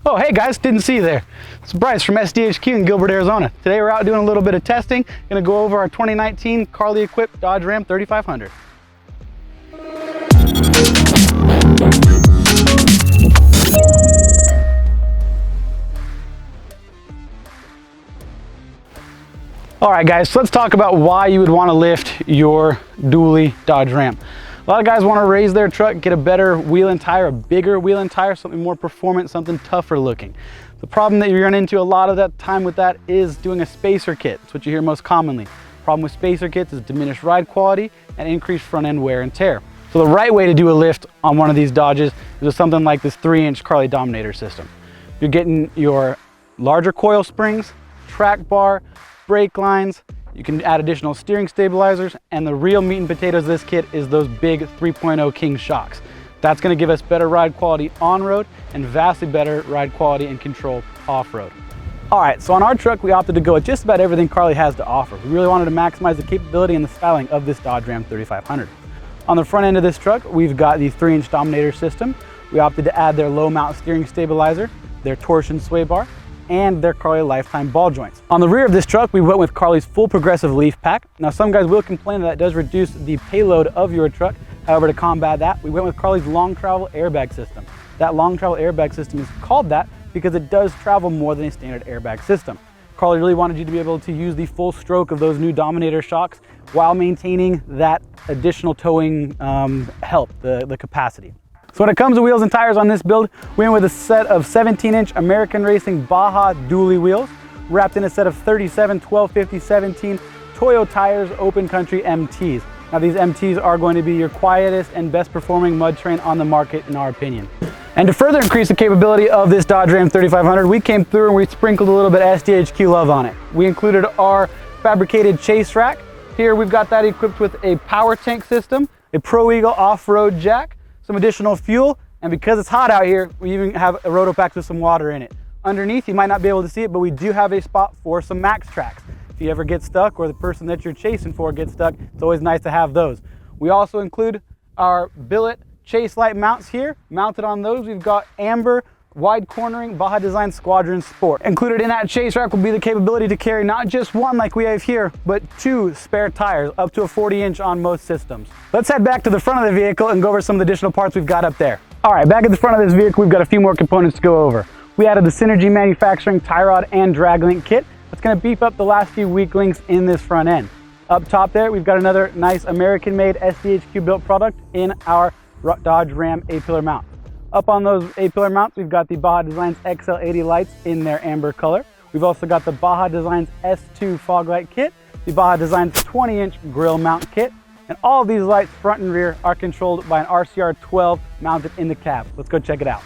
Oh, hey guys, didn't see you there. It's Bryce from SDHQ in Gilbert, Arizona. Today we're out doing a little bit of testing. Gonna go over our 2019 Carli equipped Dodge Ram 3500. All right guys, so let's talk about why you would want to lift your dually Dodge Ram. A lot of guys want to raise their truck, get a better wheel and tire, a bigger wheel and tire, something more performant, something tougher looking. The problem that you run into a lot of that time with that is doing a spacer kit. That's what you hear most commonly. The problem with spacer kits is diminished ride quality and increased front end wear and tear. So the right way to do a lift on one of these Dodges is with something like this 3-inch Carli Dominator system. You're getting your larger coil springs, track bar, brake lines. You can add additional steering stabilizers, and the real meat and potatoes of this kit is those big 3.0 King shocks. That's going to give us better ride quality on-road and vastly better ride quality and control off-road. All right, so on our truck, we opted to go with just about everything Carli has to offer. We really wanted to maximize the capability and the styling of this Dodge Ram 3500. On the front end of this truck, we've got the 3-inch Dominator system. We opted to add their low mount steering stabilizer, their torsion sway bar, and their Carli lifetime ball joints. On the rear of this truck, we went with Carli's full progressive leaf pack. Now some guys will complain that does reduce the payload of your truck. However, to combat that, we went with Carli's long travel airbag system. That long travel airbag system is called that because it does travel more than a standard airbag system. Carli really wanted you to be able to use the full stroke of those new Dominator shocks while maintaining that additional towing help, the capacity. So when it comes to wheels and tires on this build, we went with a set of 17-inch American Racing Baja dually wheels, wrapped in a set of 37 1250 17 Toyo tires, open country MTs. Now these MTs are going to be your quietest and best performing mud terrain on the market in our opinion. And to further increase the capability of this Dodge Ram 3500, we came through and we sprinkled a little bit of SDHQ love on it. We included our fabricated chase rack. Here we've got that equipped with a power tank system, a Pro Eagle off-road jack, some additional fuel, and because it's hot out here, we even have a rotopack with some water in it. Underneath, you might not be able to see it, but we do have a spot for some max tracks. If you ever get stuck or the person that you're chasing for gets stuck, it's always nice to have those. We also include our billet chase light mounts here. Mounted on those, we've got amber wide cornering Baja Design Squadron Sport. Included in that chase rack will be the capability to carry not just one like we have here, but 2 spare tires, up to a 40-inch on most systems. Let's head back to the front of the vehicle and go over some of the additional parts we've got up there. All right, back at the front of this vehicle, we've got a few more components to go over. We added the Synergy Manufacturing tie rod and drag link kit. That's gonna beef up the last few weak links in this front end. Up top there, we've got another nice American-made SDHQ built product in our Dodge Ram A-pillar mount. Up on those A-pillar mounts, we've got the Baja Designs XL80 lights in their amber color. We've also got the Baja Designs S2 fog light kit, the Baja Designs 20-inch grill mount kit, and all of these lights, front and rear, are controlled by an RCR 12 mounted in the cab. Let's go check it out.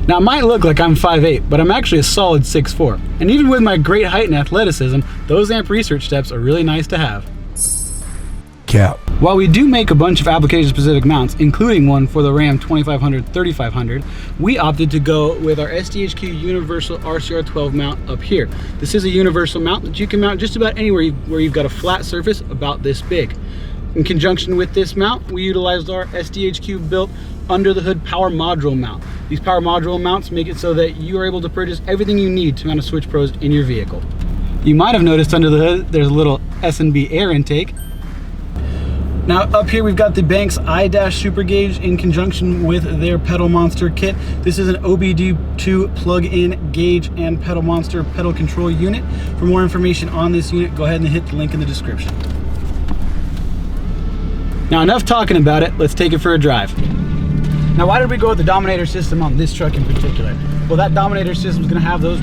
Now it might look like I'm 5'8", but I'm actually a solid 6'4". And even with my great height and athleticism, those amp research steps are really nice to have. Cap. While we do make a bunch of application-specific mounts, including one for the Ram 2500-3500, we opted to go with our SDHQ Universal RCR 12 mount up here. This is a universal mount that you can mount just about anywhere where you've got a flat surface about this big. In conjunction with this mount, we utilized our SDHQ built under the hood power module mount. These power module mounts make it so that you are able to purchase everything you need to mount a Switch Pros in your vehicle. You might have noticed under the hood there's a little S&B air intake. Now up here we've got the Banks I-Dash Super Gauge in conjunction with their Pedal Monster kit. This is an OBD2 plug-in gauge and Pedal Monster pedal control unit. For more information on this unit, go ahead and hit the link in the description. Now enough talking about it, let's take it for a drive. Now why did we go with the Dominator system on this truck in particular? Well, that Dominator system is going to have those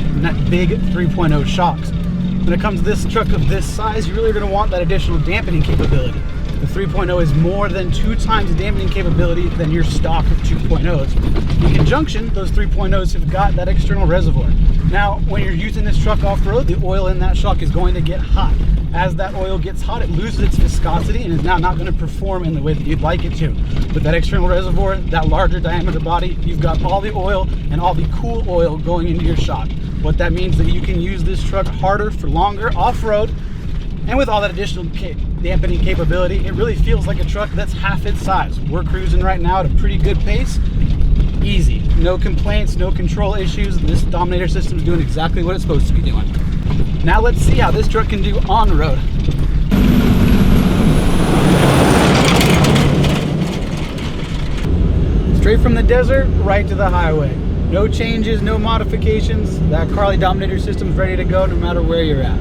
big 3.0 shocks. When it comes to this truck of this size, you're really going to want that additional dampening capability. The 3.0 is more than 2 times the dampening capability than your stock of 2.0s. In conjunction, those 3.0s have got that external reservoir. Now, when you're using this truck off-road, the oil in that shock is going to get hot. As that oil gets hot, it loses its viscosity and is now not going to perform in the way that you'd like it to. With that external reservoir, that larger diameter body, you've got all the oil and all the cool oil going into your shock. What that means is that you can use this truck harder for longer off-road And with all that additional dampening capability, it really feels like a truck that's half its size. We're cruising right now at a pretty good pace. Easy, no complaints, no control issues. This Dominator system is doing exactly what it's supposed to be doing. Now let's see how this truck can do on the road. Straight from the desert, right to the highway. No changes, no modifications. That Carli Dominator system is ready to go no matter where you're at.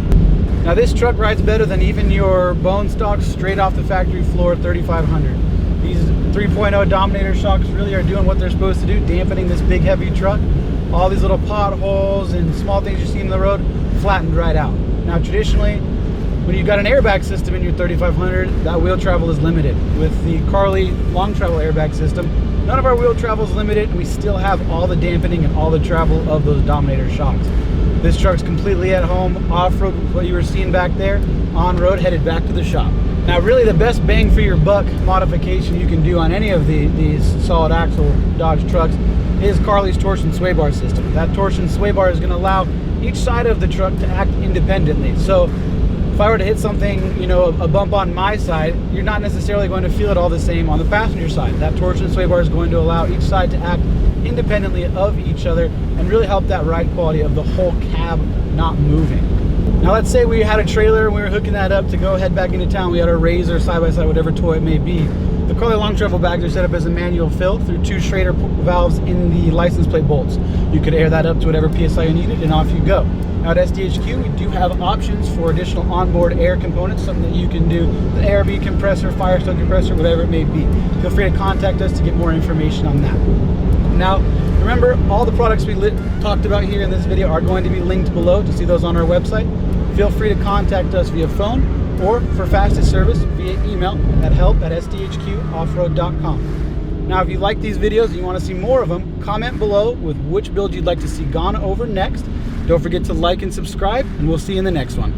Now this truck rides better than even your bone stock straight off the factory floor 3500. These 3.0 Dominator shocks really are doing what they're supposed to do, dampening this big heavy truck. All these little potholes and small things you see in the road flattened right out. Now traditionally, when you've got an airbag system in your 3500, that wheel travel is limited. With the Carli long travel airbag system, none of our wheel travel is limited, and we still have all the dampening and all the travel of those Dominator shocks. This truck's completely at home, off-road, what you were seeing back there, on-road, headed back to the shop. Now really the best bang for your buck modification you can do on any of these solid axle Dodge trucks is Carli's torsion sway bar system. That torsion sway bar is going to allow each side of the truck to act independently. So if I were to hit something, you know, a bump on my side, you're not necessarily going to feel it all the same on the passenger side. That torsion sway bar is going to allow each side to act independently of each other and really help that ride quality of the whole cab not moving. Now let's say we had a trailer and we were hooking that up to go head back into town. We had a Razor, side-by-side, whatever toy it may be. The Carli long travel bags are set up as a manual fill through 2 Schrader valves in the license plate bolts. You could air that up to whatever PSI you needed and off you go. Now at SDHQ, we do have options for additional onboard air components, something that you can do, the ARB compressor, Firestone compressor, whatever it may be. Feel free to contact us to get more information on that. Now, remember, all the products we talked about here in this video are going to be linked below to see those on our website. Feel free to contact us via phone or for fastest service via email at help@sdhqoffroad.com. Now, if you like these videos and you want to see more of them, comment below with which build you'd like to see gone over next. Don't forget to like and subscribe, and we'll see you in the next one.